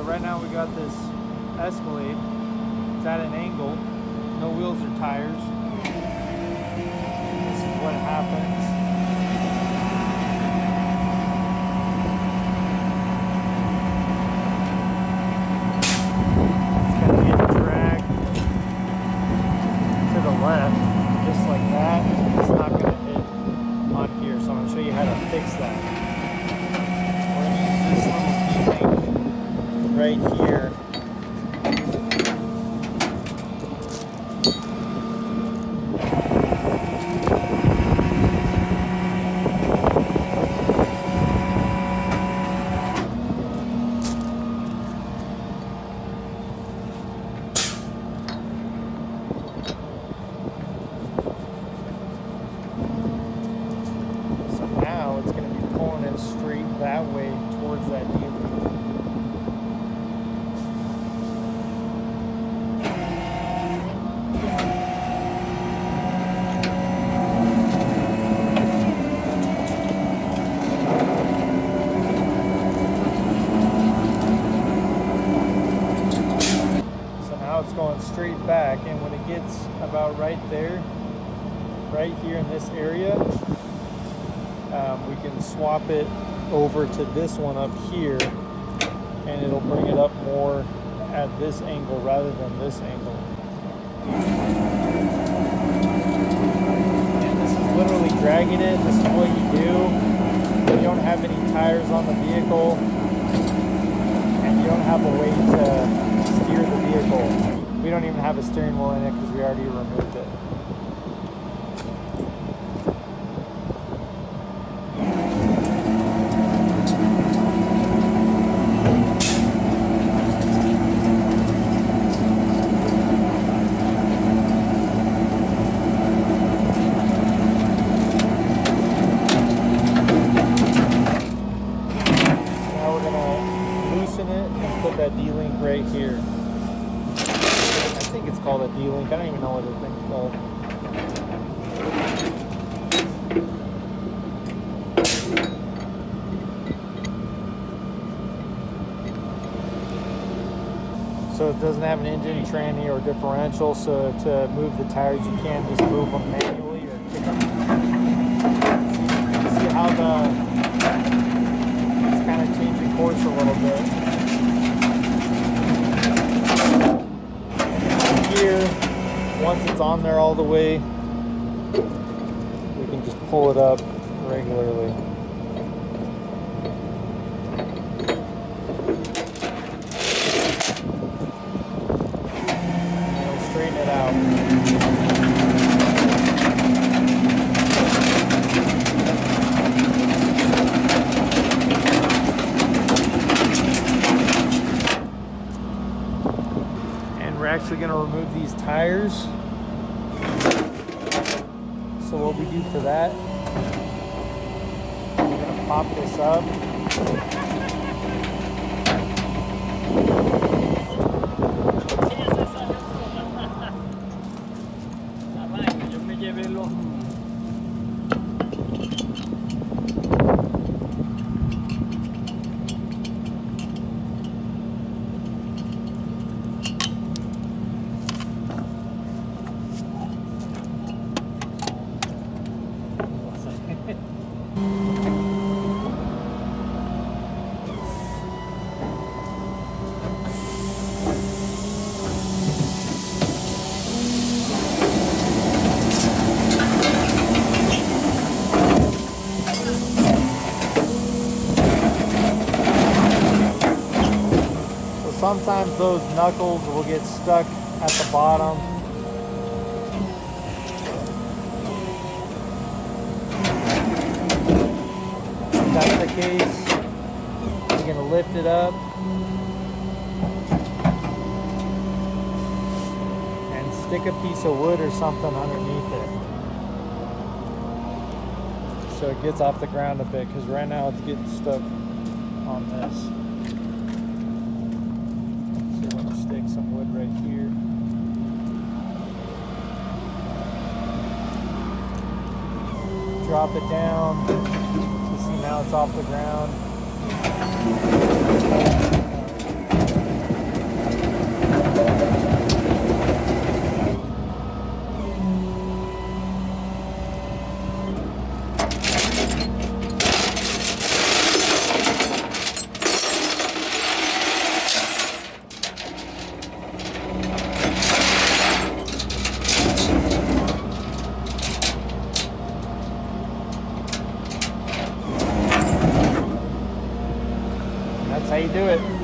right now we got this Escalade. It's at an angle, no wheels or tires. This is what happens. It's going to be a drag to the left, just like that. It's not going to hit on here, so I'm going to show you how to fix that. We're going to use this little D-link right here. Now it's going to be pulling it straight that way towards that D-link. So now it's going straight back, and when it gets about right there, right here in this area, we can swap it over to this one up here, and it'll bring it up more at this angle rather than this angle. And this is literally dragging it. This is what you do when you don't have any tires on the vehicle and you don't have a way to steer the vehicle. We don't even have a steering wheel in it because we already removed it. It and put that D-link right here. I think it's called a D-link. I don't even know what the thing's called. So it doesn't have an engine, tranny, or differential, so to move the tires you can't just move them manually or kick them. See how it's kind of changing course a little bit. Here, once it's on there all the way, we can just pull it up regularly. And it'll straighten it out. We're actually going to remove these tires. So what we do for that, we're going to pop this up. Sometimes those knuckles will get stuck at the bottom. If that's the case, you're going to lift it up and stick a piece of wood or something underneath it so it gets off the ground a bit, because right now it's getting stuck on this. Stick some wood right here. Drop it down. You see now it's off the ground. how you do it.